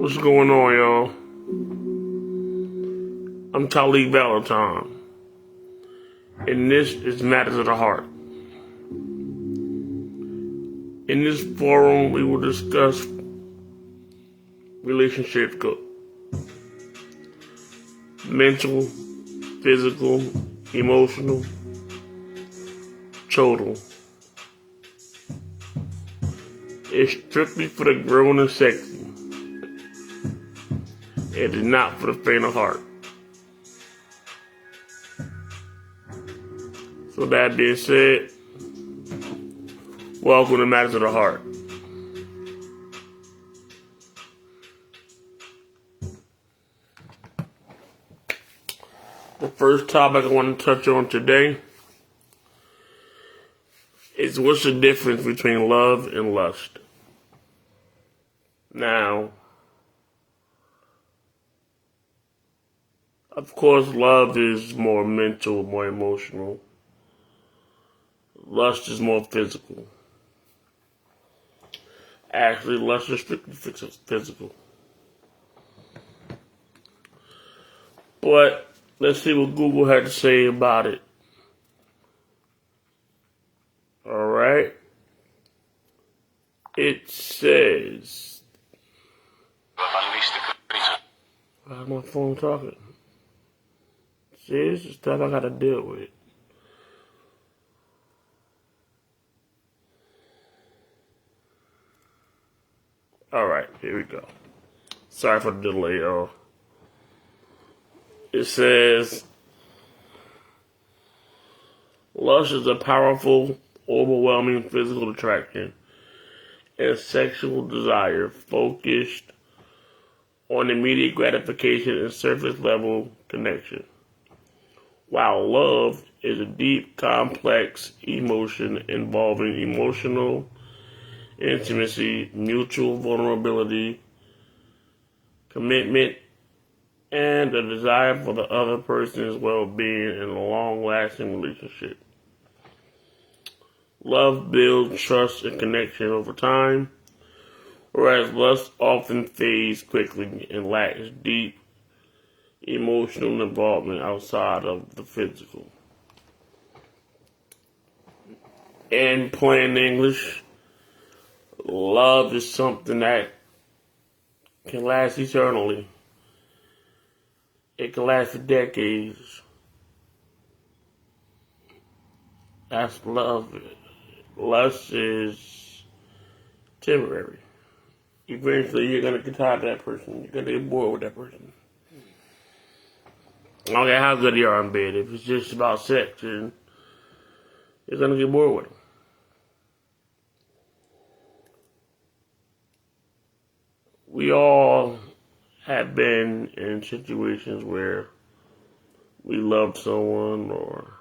What's going on, y'all? I'm Talib Valentine, and this is Matters of the Heart. In this forum, we will discuss relationships, mental, physical, emotional, total. It's strictly for the grown and sexy. It is not for the faint of heart. So that being said, welcome to Matters of the Heart. The first topic I want to touch on today is what's the difference between love and lust. Now, of course, love is more mental, more emotional. Lust is more physical. Actually, lust is strictly physical. But let's see what Google had to say about it. Alright. It says... How's my phone talking? See, this is stuff I gotta deal with. Alright, here we go. Sorry for the delay, y'all. It says, lust is a powerful, overwhelming physical attraction and sexual desire focused on immediate gratification and surface level connection. While love is a deep, complex emotion involving emotional intimacy, mutual vulnerability, commitment, and a desire for the other person's well-being in a long-lasting relationship. Love builds trust and connection over time, whereas lust often fades quickly and lacks deep emotional involvement outside of the physical. In plain English, love is something that can last eternally. It can last for decades. That's love. Lust is temporary. Eventually, you're gonna get tired of that person. You're gonna get bored with that person. I don't care how good you are in bed. If it's just about sex, then you're gonna get bored with them. We all have been in situations where we loved someone or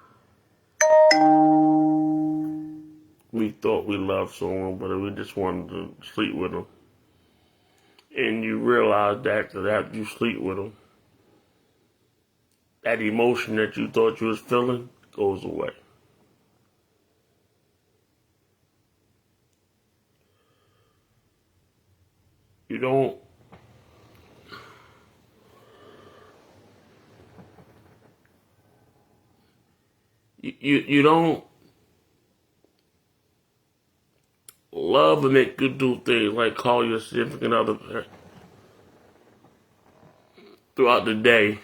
we thought we loved someone, but we just wanted to sleep with them. And you realize that after you sleep with them, that emotion that you thought you was feeling goes away. You don't you don't love and make you do things like call your significant other throughout the day,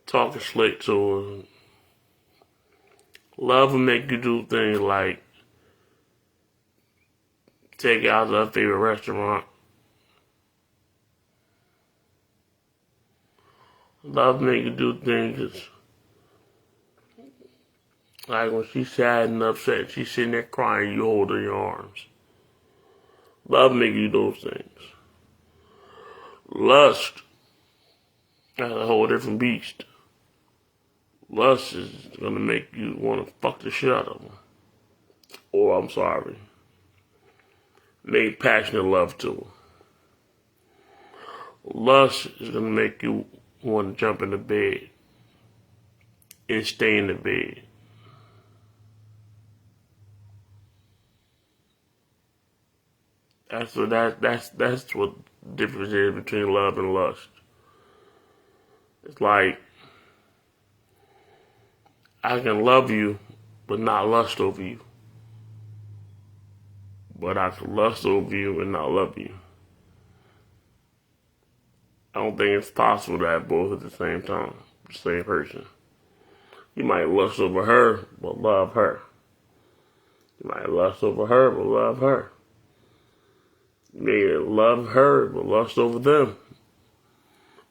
talking slick to her. Love and make you do things like take you out to her favorite restaurant. Love make you do things like when she's sad and upset, she's sitting there crying, you hold her in your arms. Love make you do those things. Lust, that's a whole different beast. Lust is gonna make you want to fuck the shit out of them. Or, I'm sorry, make passionate love to them. Lust is gonna make you want to jump in the bed and stay in the bed. That's what the difference is between love and lust. It's like, I can love you, but not lust over you. But I can lust over you and not love you. I don't think it's possible to have both at the same time, the same person. You might lust over her, but love her. You might lust over her, but love her. You may love her, but lust over them.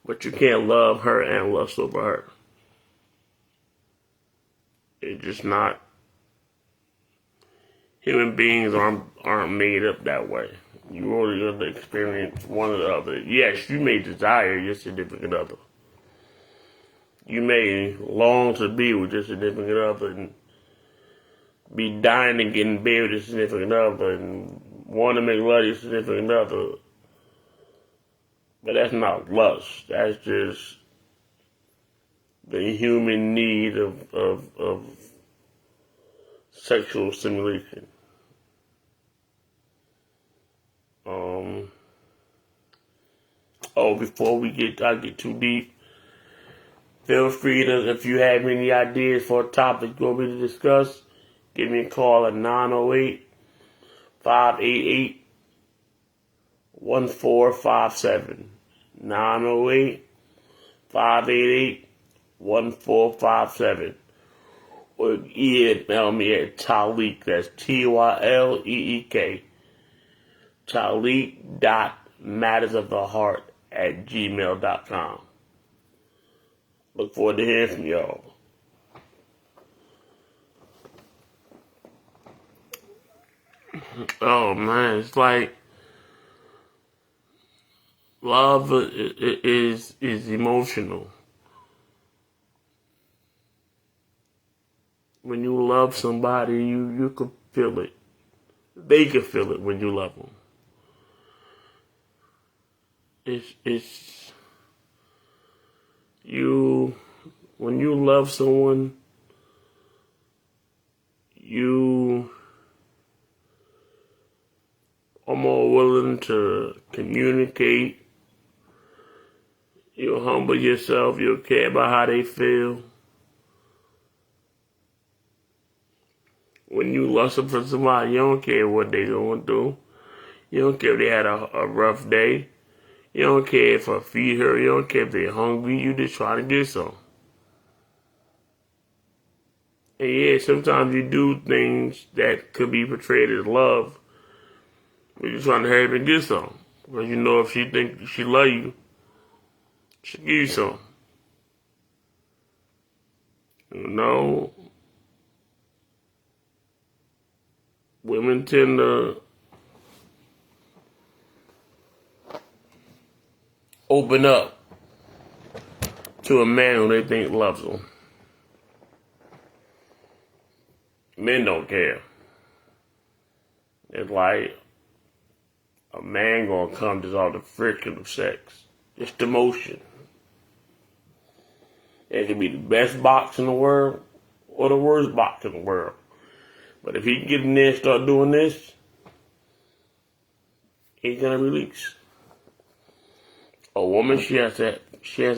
But you can't love her and lust over her. It's just not. Human beings aren't made up that way. You only going to experience one or the other. Yes, you may desire your significant other. You may long to be with your significant other and be dying to get in bed with your significant other and want to make love to your significant other. But that's not lust. That's just the human need of sexual stimulation. Before I get too deep, feel free to, if you have any ideas for a topic you want me to discuss, give me a call at 908-588-1457. 908-588-1457. Or email me at Tyleek, that's Tyleek, Tyleek.mattersoftheheart@gmail.com. Look forward to hearing from y'all. Oh man, it's like love is emotional. When you love somebody, you can feel it. They can feel it when you love them. It's you. When you love someone, you are more willing to communicate. You'll humble yourself. You'll care about how they feel. When you lust for somebody, you don't care what they going through. You don't care if they had a rough day. You don't care if her feet hurt. You don't care if they're hungry. You just try to get some. And yeah, sometimes you do things that could be portrayed as love, but you're trying to hurry up and get some. Because you know if she think she love you, she'll give you some. You know, women tend to open up to a man who they think loves them. Men don't care. It's like a man gonna come just off the friction of sex. It's the motion. It can be the best box in the world or the worst box in the world. But if he can get in there and start doing this, he's gonna release. A woman, she has to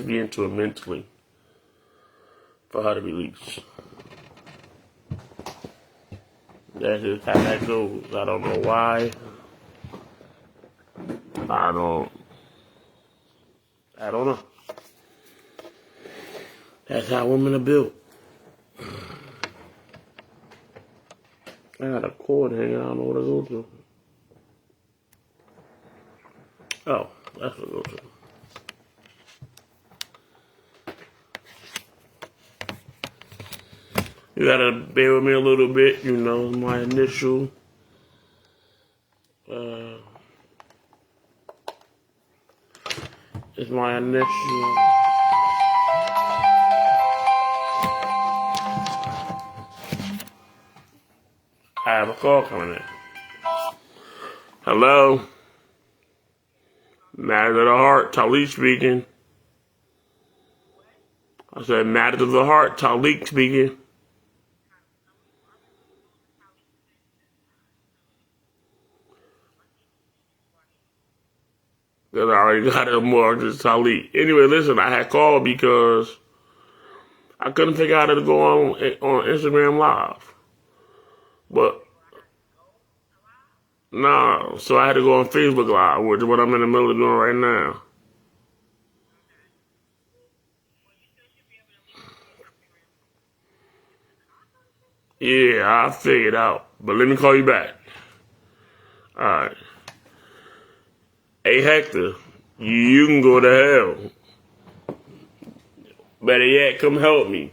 be into it mentally for her to release. That's just how that goes. I don't know why. I don't know. That's how women are built. I got a cord hanging. I don't know what to go to. Oh, that's what I go to. You gotta bear with me a little bit, you know, my initial it's my initial I have a call coming in. Hello? Matters of the Heart, Tyleek speaking. I said Matters of the Heart, Tyleek speaking. Because I already got it marked as Talib. Anyway, listen, I had called because I couldn't figure out how to go on Instagram Live. But, nah, so I had to go on Facebook Live, which is what I'm in the middle of doing right now. Yeah, I'll figure it out. But let me call you back. Alright. Hey, Hector, you can go to hell. Better yet, come help me.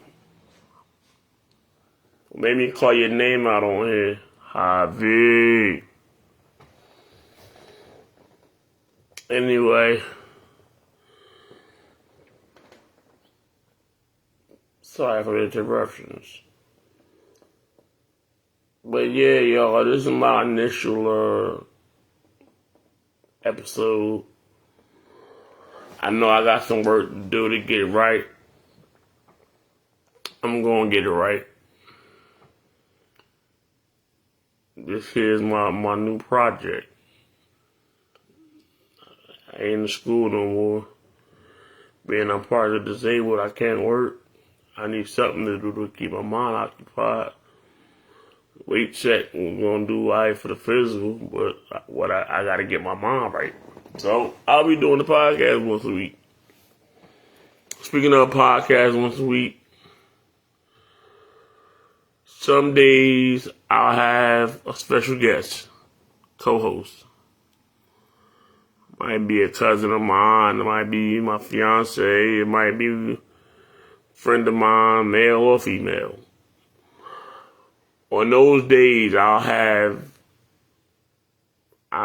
Make me call your name out on here. Javi. Anyway. Sorry for the interruptions. But yeah, y'all, this is my initial episode. I know I got some work to do to get it right. I'm going to get it right. This here's my new project. I ain't in school no more. Being I'm part of the disabled, I can't work. I need something to do to keep my mind occupied. Weight check, we're gonna do right for the physical, but I gotta get my mind right. So I'll be doing the podcast once a week. Speaking of podcasts once a week, some days I'll have a special guest, co-host. Might be a cousin of mine, it might be my fiance, it might be a friend of mine, male or female. On those days, I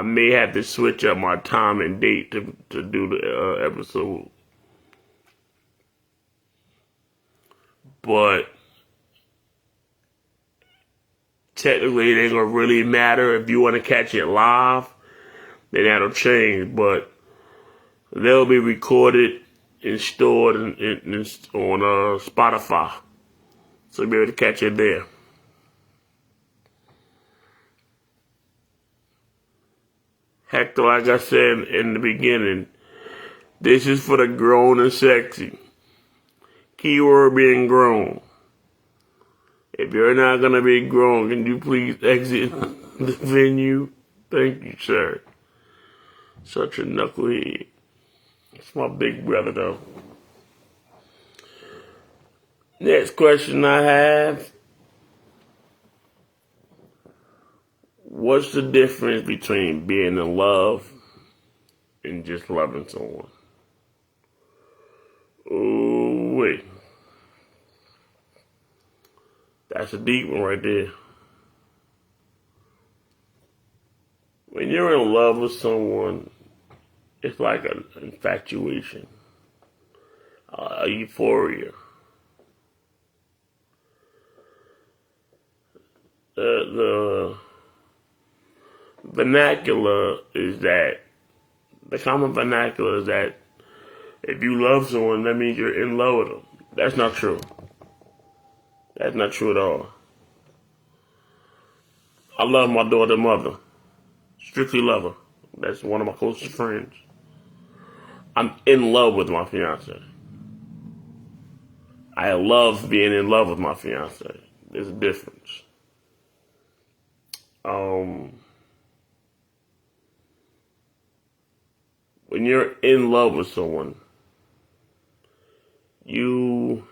may have to switch up my time and date to do the episode. But technically, it ain't gonna really matter. If you want to catch it live, then that'll change. But they'll be recorded and stored on Spotify, so you'll be able to catch it there. Hector, like I said in the beginning, this is for the grown and sexy. Keyword being grown. If you're not going to be grown, can you please exit the venue? Thank you, sir. Such a knucklehead. It's my big brother, though. Next question I have. What's the difference between being in love and just loving someone? Ooh, wait. That's a deep one right there. When you're in love with someone, it's like an infatuation, a euphoria. The vernacular is that, the common vernacular is that if you love someone, that means you're in love with them. That's not true. That's not true at all. I love my daughter's mother. Strictly love her. That's one of my closest friends. I'm in love with my fiance. I love being in love with my fiance. There's a difference. When you're in love with someone, you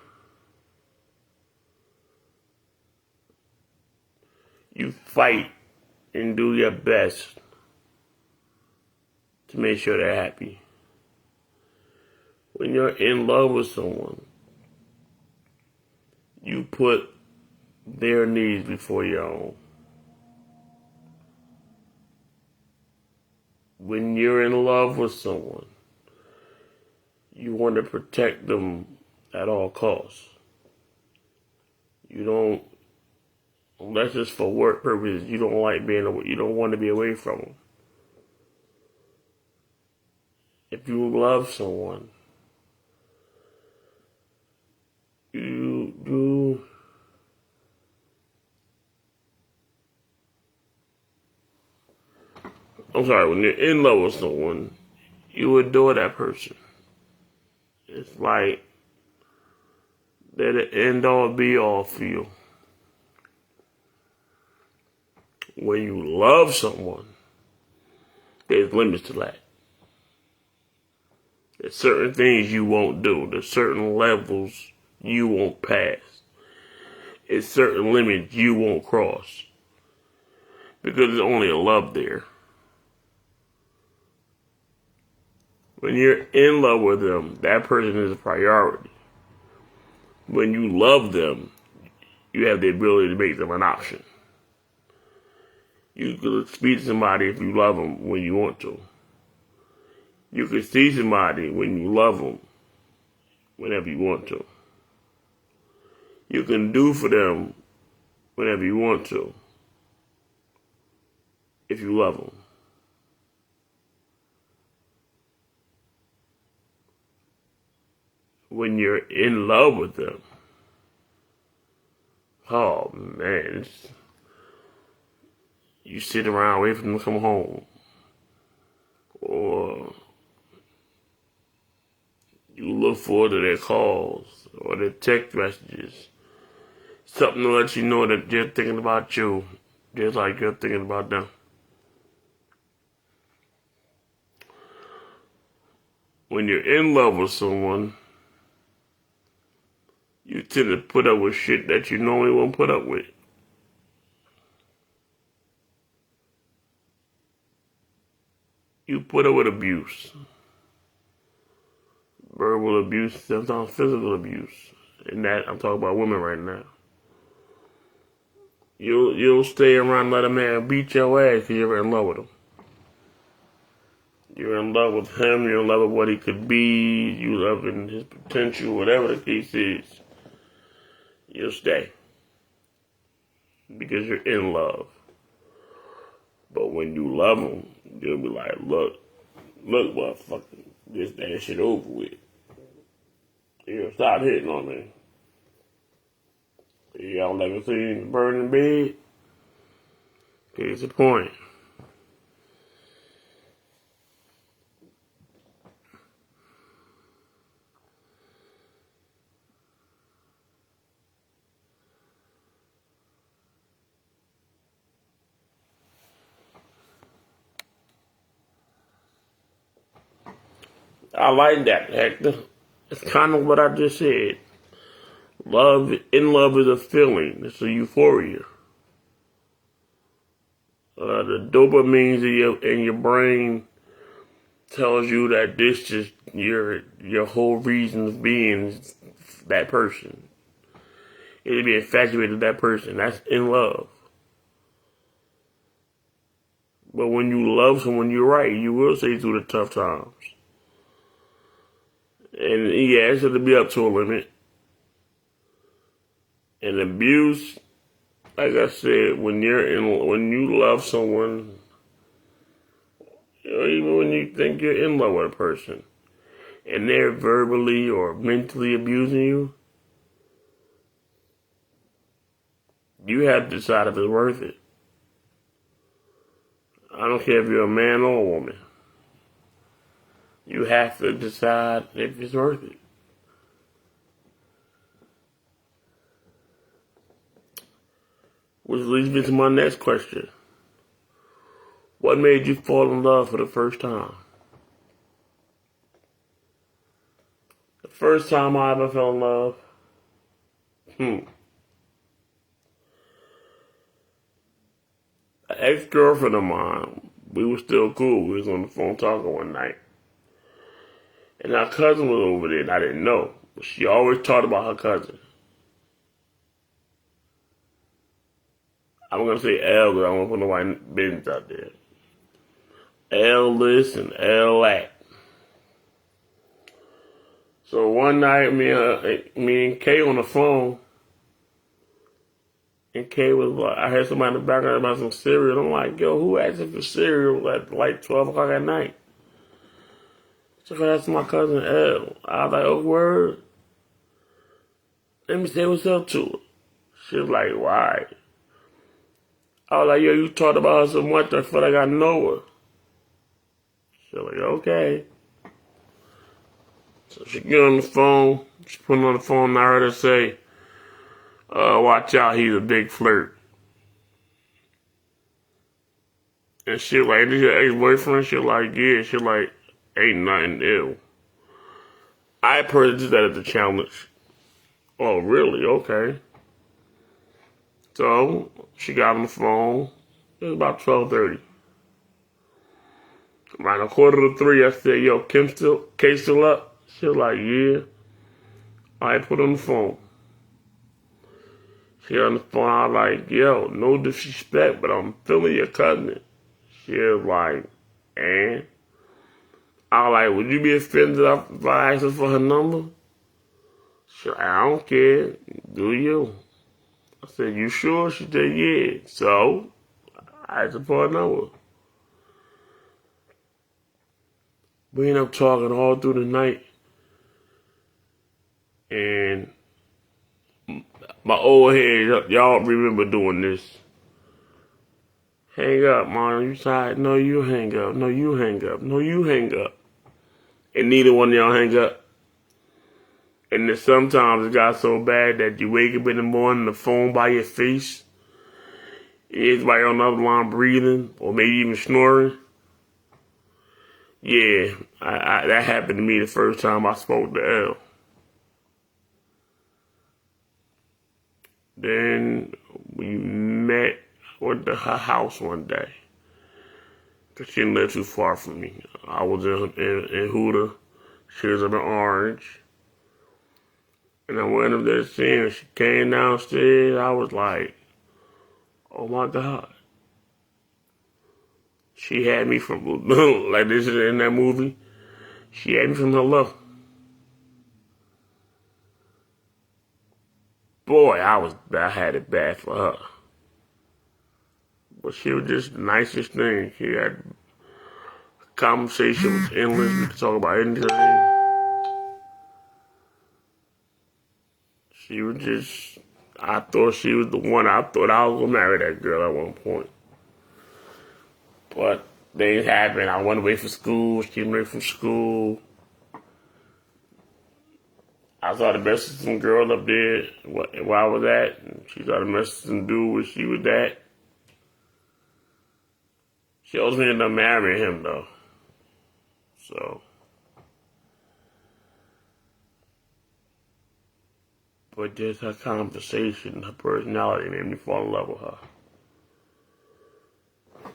fight and do your best to make sure they're happy. When you're in love with someone, you put their needs before your own. When you're in love with someone, you want to protect them at all costs. You don't, unless it's for work purposes, you don't want to be away from them. If you love someone, when you're in love with someone, you adore that person. It's like they're the end all be all for you. When you love someone, there's limits to that. There's certain things you won't do. There's certain levels you won't pass. There's certain limits you won't cross. Because there's only a love there. When you're in love with them, that person is a priority. When you love them, you have the ability to make them an option. You can speak to somebody if you love them when you want to. You can see somebody when you love them whenever you want to. You can do for them whenever you want to if you love them. When you're in love with them, oh man, you sit around waiting for them to come home. Or you look forward to their calls or their text messages. Something to let you know that they're thinking about you, just like you're thinking about them. When you're in love with someone, you tend to put up with shit that you normally won't put up with. You put up with abuse. Verbal abuse, sometimes physical abuse. And that, I'm talking about women right now. You'll stay around and let a man beat your ass because you're in love with him. You're in love with him, you're in love with what he could be, you love his potential, whatever the case is. You'll stay. Because you're in love. But when you love him, you'll be like, look, motherfucker, this damn shit over with. You'll stop hitting on me. Y'all never seen the bird in bed? Here's the point. I like that, Hector. It's kind of what I just said. In love is a feeling. It's a euphoria. The dopamine in your brain tells you that this is your whole reason of being is that person. It'll be infatuated with that person. That's in love. But when you love someone, you're right. You will say through the tough times. And yeah, it's going to be up to a limit. And abuse, like I said, when you love someone, even when you think you're in love with a person, and they're verbally or mentally abusing you, you have to decide if it's worth it. I don't care if you're a man or a woman. You have to decide if it's worth it. Which leads me to my next question. What made you fall in love for the first time? The first time I ever fell in love? An ex-girlfriend of mine, we were still cool. We was on the phone talking one night. And our cousin was over there and I didn't know. But she always talked about her cousin. I'm going to say L, but I don't want to put no white business out there. L this and L that. So one night, me and Kay on the phone, and Kay was like, I heard somebody in the background about some cereal. I'm like, yo, who asking for cereal at like 12 o'clock at night? So that's my cousin L. I was like, oh, word? Let me say what's up to her. She was like, why? I was like, yo, you talked about her so much, I feel like I know her. She was like, okay. So she get on the phone. She put on the phone, and I heard her say, watch out, he's a big flirt. And she like, this your ex-boyfriend? She like, yeah. She like, ain't nothing ill. I purchased that as a challenge. Oh, really? Okay. So she got on the phone. It was about 12:30. Around a quarter to 3, I said, yo, Kay still up? She was like, yeah. I put on the phone. She on the phone, I was like, yo, no disrespect, but I'm feeling your cousin. She was like, and? I was like, would you be offended if I asked her for her number? She like, I don't care. Do you? I said, you sure? She said, yeah. So, I asked her for her number. We ended up talking all through the night. And my old head, y'all remember doing this. Hang up, Mom. You tired? No, you hang up. No, you hang up. No, you hang up. And neither one of y'all hang up. And then sometimes it got so bad that you wake up in the morning, the phone by your face. Everybody on the other line breathing or maybe even snoring. Yeah, that happened to me the first time I spoke to Elle. Then we met at her house one day. Cause she didn't live too far from me. I was in Huda. She was up in Orange. And I went up there to see her. She came downstairs. I was like, oh my God. She had me from, like this is in that movie. She had me from hello. Boy, I had it bad for her. But she was just the nicest thing. She had conversation was endless. We could talk about anything. She was just, I thought she was the one. I thought I was going to marry that girl at one point. But things happened. I went away from school. She went away from school. I started messaging some girl up there where I was at. And she started messaging some dude where she was at. She ultimately ended up marrying him, though. So. But just her conversation, her personality made me fall in love with her.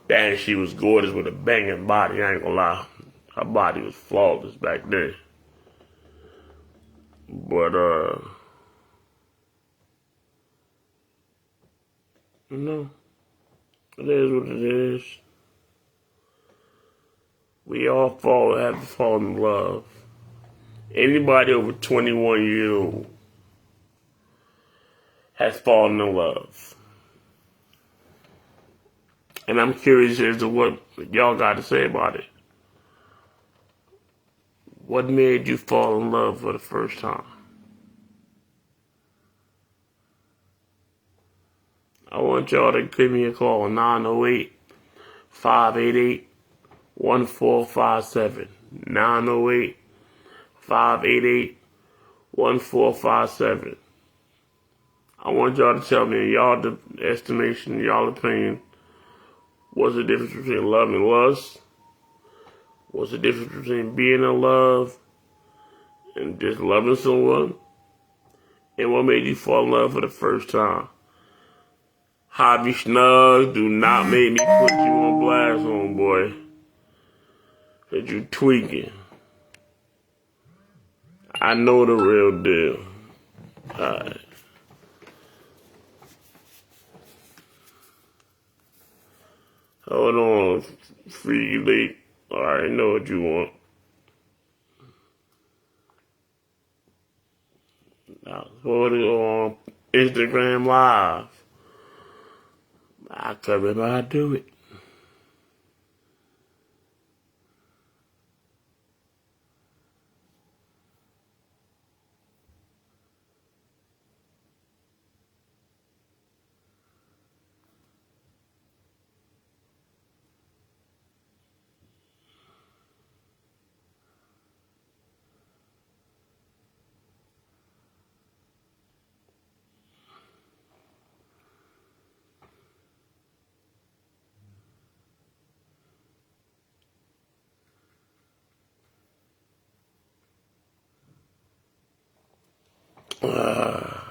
Dang, she was gorgeous with a banging body, I ain't gonna lie. Her body was flawless back then. But, you know, it is what it is. We all have to fall in love. Anybody over 21 years old has fallen in love. And I'm curious as to what y'all got to say about it. What made you fall in love for the first time? I want y'all to give me a call, 908-588-1457. 908-588-1457. I want y'all to tell me, in y'all estimation, y'all opinion, what's the difference between love and lust? What's the difference between being in love and just loving someone? And what made you fall in love for the first time? Hobby Snug, do not make me put you on blast, homeboy. That you tweaking. I know the real deal. Alright. Hold on, free late. I already know what you want. Now, put it on Instagram Live. I come if I do it. Yeah,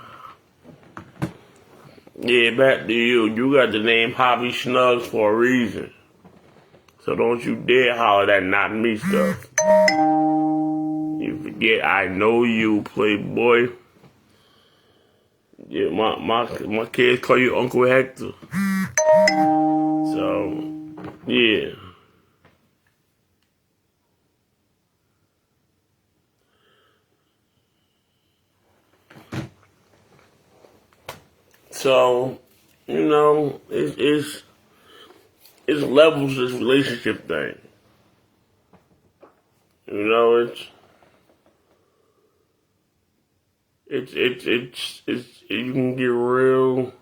back to you. You got the name Hobby Snugs for a reason. So don't you dare holler that not me stuff. You forget I know you, playboy. Yeah, my kids call you Uncle Hector. So, yeah. So, you know, it's levels to this relationship thing. You know, you can get real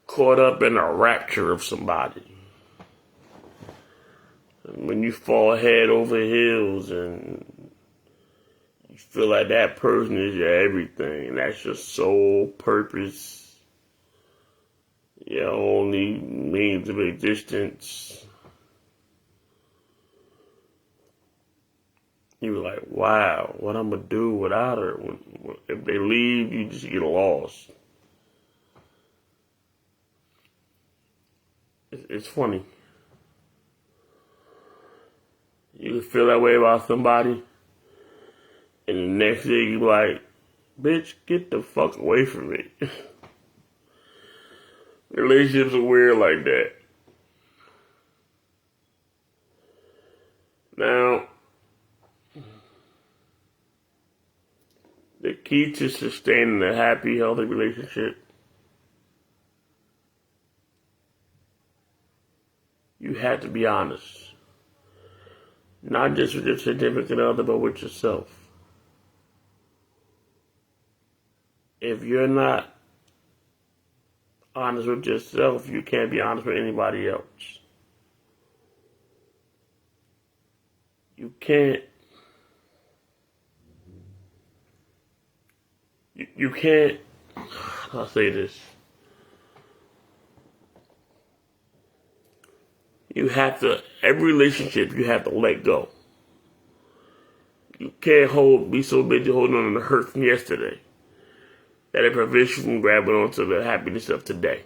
caught up in a rapture of somebody. And when you fall head over heels and you feel like that person is your everything, that's your sole purpose, your only means of existence. You're like, wow, what I'm gonna do without her? If they leave, you just get lost. It's funny. You can feel that way about somebody, and the next day you're like, bitch, get the fuck away from me. Relationships are weird like that. Now, the key to sustaining a happy, healthy relationship, you have to be honest. Not just with your significant other, but with yourself. If you're not honest with yourself, you can't be honest with anybody else. You can't. You can't. I'll say this. You have to. Every relationship, you have to let go. You can't be so busy holding on to the hurt from yesterday that it prevents you from grabbing onto the happiness of today.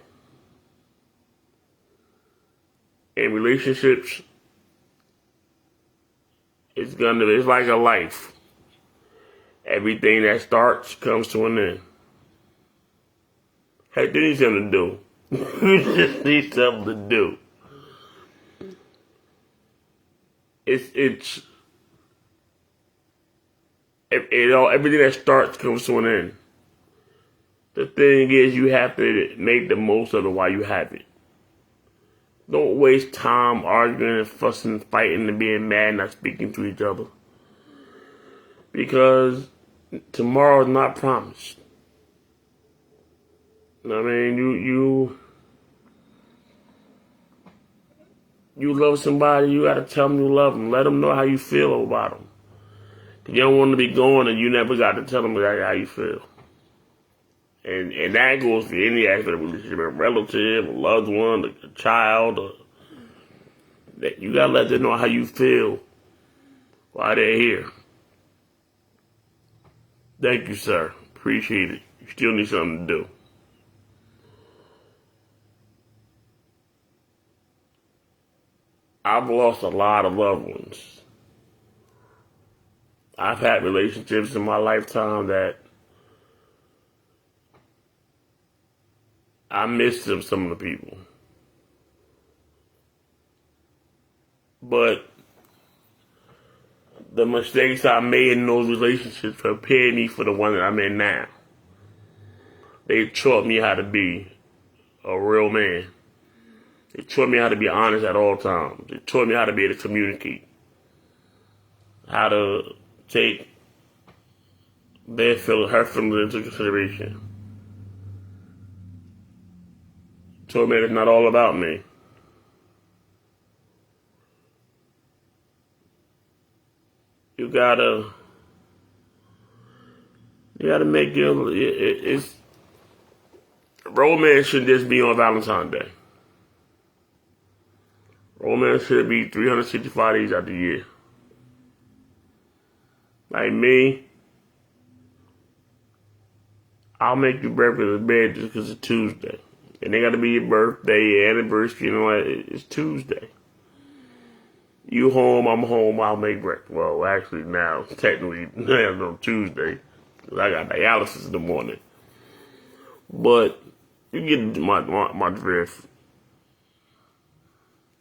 In relationships, it's like a life. Everything that starts comes to an end. Heck, you need something to do. You just need something to do. Everything that starts comes to an end. The thing is, you have to make the most of it while you have it. Don't waste time arguing and fussing and fighting and being mad and not speaking to each other. Because tomorrow is not promised. I mean, you love somebody, you gotta tell them you love them. Let them know how you feel about them. You don't want to be going and you never got to tell them how you feel. And that goes for any aspect of a relationship, a relative, a loved one, a child. That you gotta let them know how you feel while they're here. Thank you, sir. Appreciate it. You still need something to do. I've lost a lot of loved ones. I've had relationships in my lifetime that I missed some of the people. But the mistakes I made in those relationships prepared me for the one that I'm in now. They taught me how to be a real man. They taught me how to be honest at all times. They taught me how to be able to communicate. How to take her feelings into consideration. Told me it's not all about me. You gotta make it's romance should just be on Valentine's Day. Romance should be 365 days out the year. Like me, I'll make you breakfast in bed just 'cause it's Tuesday. And they got to be your birthday, anniversary, you know what? It's Tuesday. You home, I'm home, I'll make breakfast. Well, actually now, technically, it's on Tuesday. 'Cause I got dialysis in the morning. But you get my drift.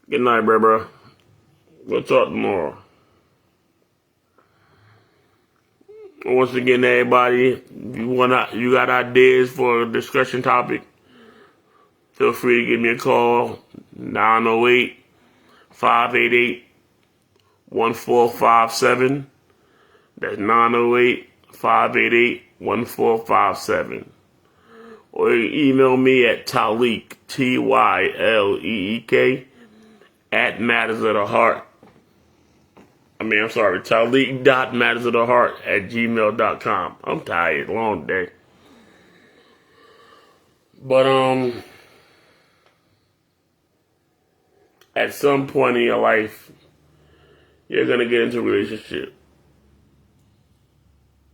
Good night, bro. We'll talk tomorrow. Once again, everybody, you got ideas for a discussion topic, feel free to give me a call, 908-588-1457. That's 908-588-1457. Or you can email me at Tyleek, Tyleek, at Matters of the Heart. Tyleek.mattersoftheheart@gmail.com. I'm tired, long day. But at some point in your life, you're gonna get into a relationship.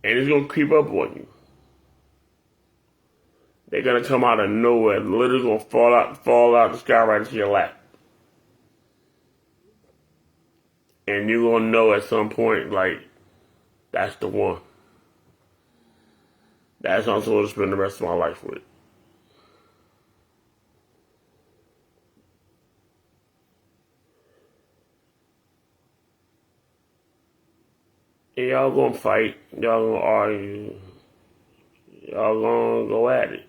And it's gonna creep up on you. They're gonna come out of nowhere, literally gonna fall out the sky right into your lap. And you're gonna know at some point, like, that's the one. That's what I'm supposed to spend the rest of my life with. And y'all gonna fight, y'all gonna argue, y'all gonna go at it.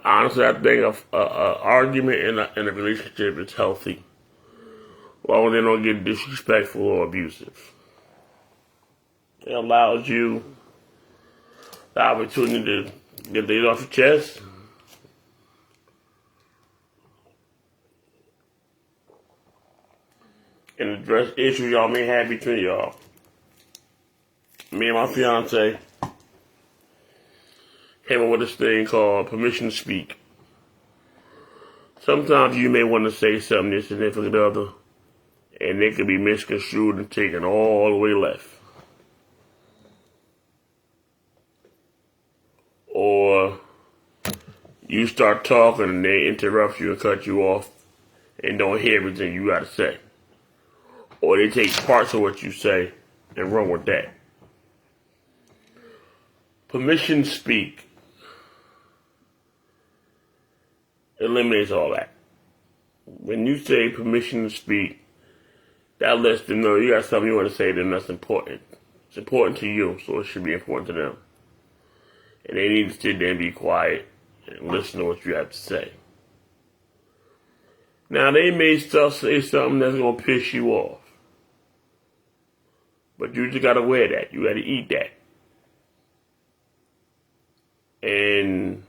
Honestly, I think an argument in a relationship is healthy. Well, when they don't get disrespectful or abusive. It allows you the opportunity to get things off your chest. And address issues y'all may have between y'all. Me and my fiance came up with this thing called permission to speak. Sometimes you may want to say something to your significant other, and it could be misconstrued and taken all the way left. Or you start talking and they interrupt you and cut you off and don't hear everything you got to say. Or they take parts of what you say and run with that. Permission to speak eliminates all that. When you say permission to speak, that lets them know you got something you want to say to them that's important. It's important to you, so it should be important to them. And they need to sit there and be quiet and listen to what you have to say. Now, they may still say something that's going to piss you off. But you just got to wear that. You got to eat that. And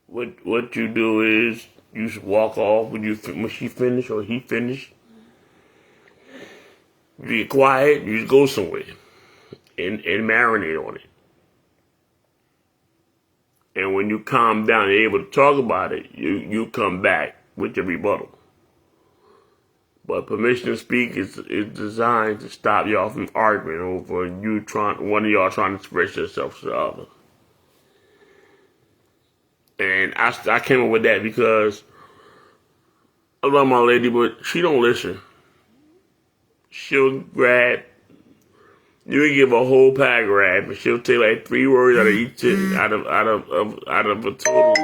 what you do is you just walk off when she finish or he finish. You get quiet, you just go somewhere and marinate on it. And when you calm down and you're able to talk about it, you come back with your rebuttal. But permission to speak is designed to stop y'all from arguing over one of y'all trying to express yourself to the other. And I came up with that because I love my lady, but she don't listen. She'll grab, you can give a whole paragraph, and she'll take like 3 words out of each out of a total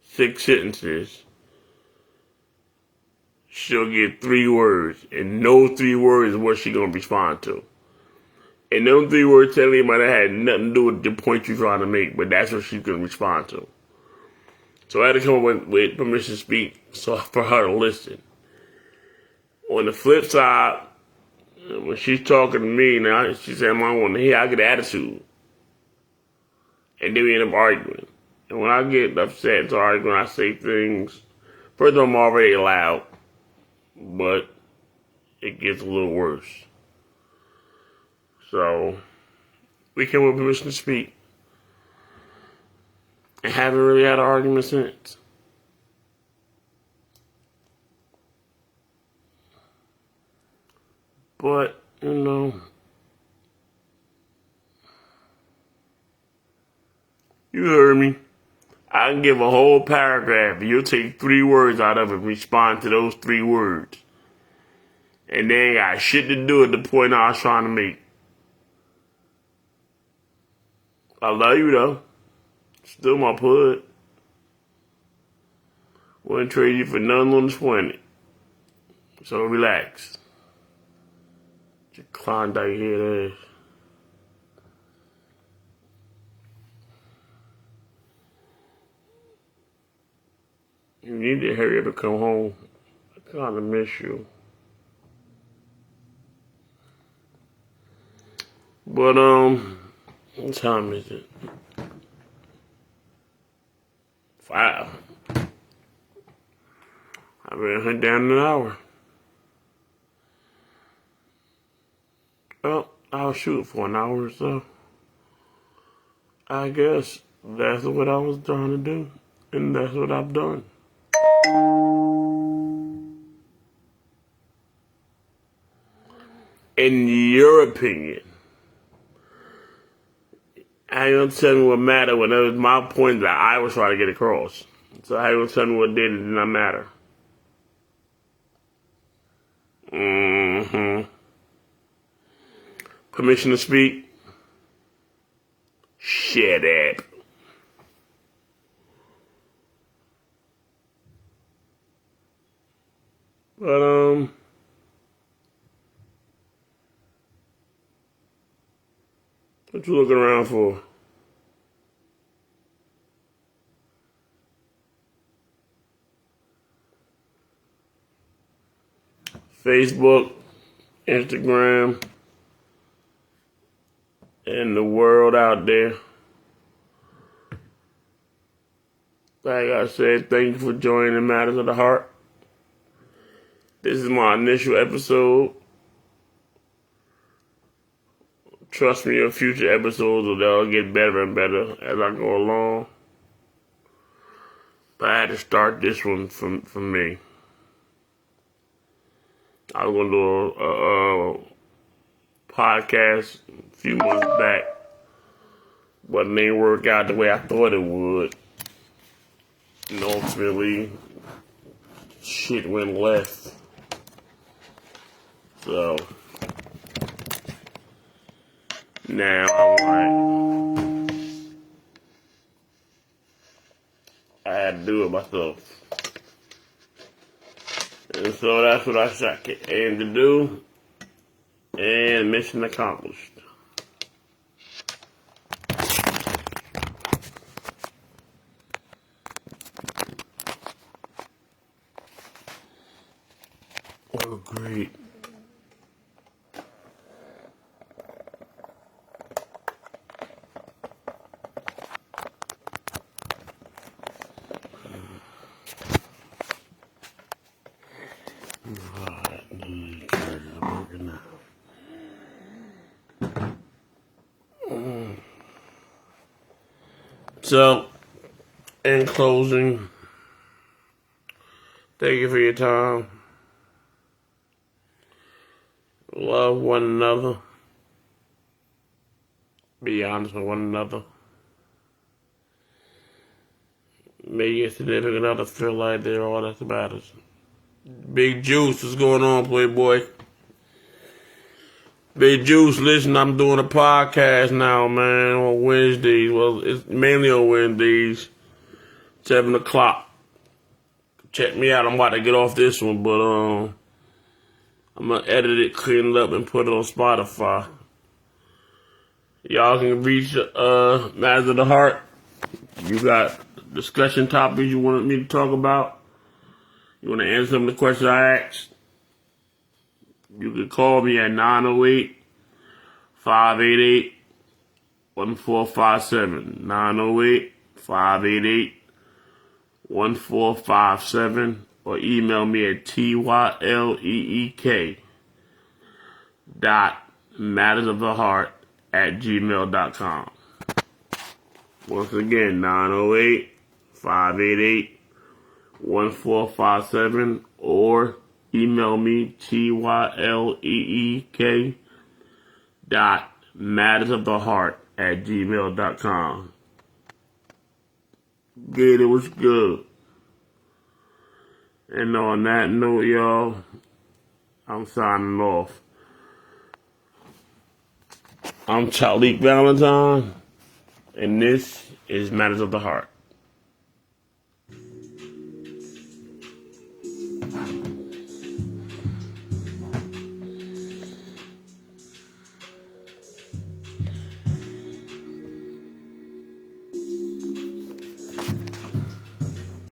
6 sentences. She'll get 3 words, and no 3 words is what she's gonna respond to. And those 3 words technically might have had nothing to do with the point you're trying to make, but that's what she's gonna respond to. So I had to come up with permission to speak, so for her to listen. On the flip side, when she's talking to me now, she said, "I want to hear. I get attitude," and then we end up arguing. And when I get upset and arguing, I say things. First of all, I'm already loud, but it gets a little worse. So we came with permission to speak, and haven't really had an argument since. But, you know, you heard me. I can give a whole paragraph, and you'll take 3 words out of it and respond to those 3 words. And they ain't got shit to do with the point I was trying to make. I love you, though. Still my pud. Wouldn't trade you for nothing on this planet. So relax. Your Klondike head ass. You need to hurry up and come home. I kinda miss you. But, what time is it? 5. I've been hunting down an hour. Well, I'll shoot for an hour or so. I guess that's what I was trying to do. And that's what I've done. In your opinion, I ain't gonna tell me what mattered when it was my point that I was trying to get across. So how you gonna tell me what did not matter? Mm-hmm. Permission to speak? Shut up. But, what you looking around for? Facebook, Instagram, and the world out there. Like I said, thank you for joining Matters of the Heart. This is my initial episode. Trust me, your future episodes will get better and better as I go along. But I had to start this one from me. I was going to do a podcast a few months back, but it didn't work out the way I thought it would. And ultimately, shit went left. So, now I'm like, I had to do it myself. And so that's what I aim to do. And mission accomplished. Oh, great. So, in closing, thank you for your time. Love one another. Be honest with one another. Make your significant other feel like they're all that matters. Big Juice, what's going on, Playboy? Big Juice, listen, I'm doing a podcast now, man, on Wednesdays. Well, it's mainly on Wednesdays, 7 o'clock. Check me out. I'm about to get off this one, but I'm going to edit it, clean it up, and put it on Spotify. Y'all can reach Matters of the Heart. You got discussion topics you want me to talk about? You want to answer some of the questions I asked? You can call me at 908-588-1457. 908-588-1457. Or email me at tyleek.mattersoftheheart@gmail.com. Once again, 908-588-1457 or email me, TYLEEK.mattersoftheheart@gmail.com. Gator was good. And on that note, y'all, I'm signing off. I'm Chalik Valentine, and this is Matters of the Heart.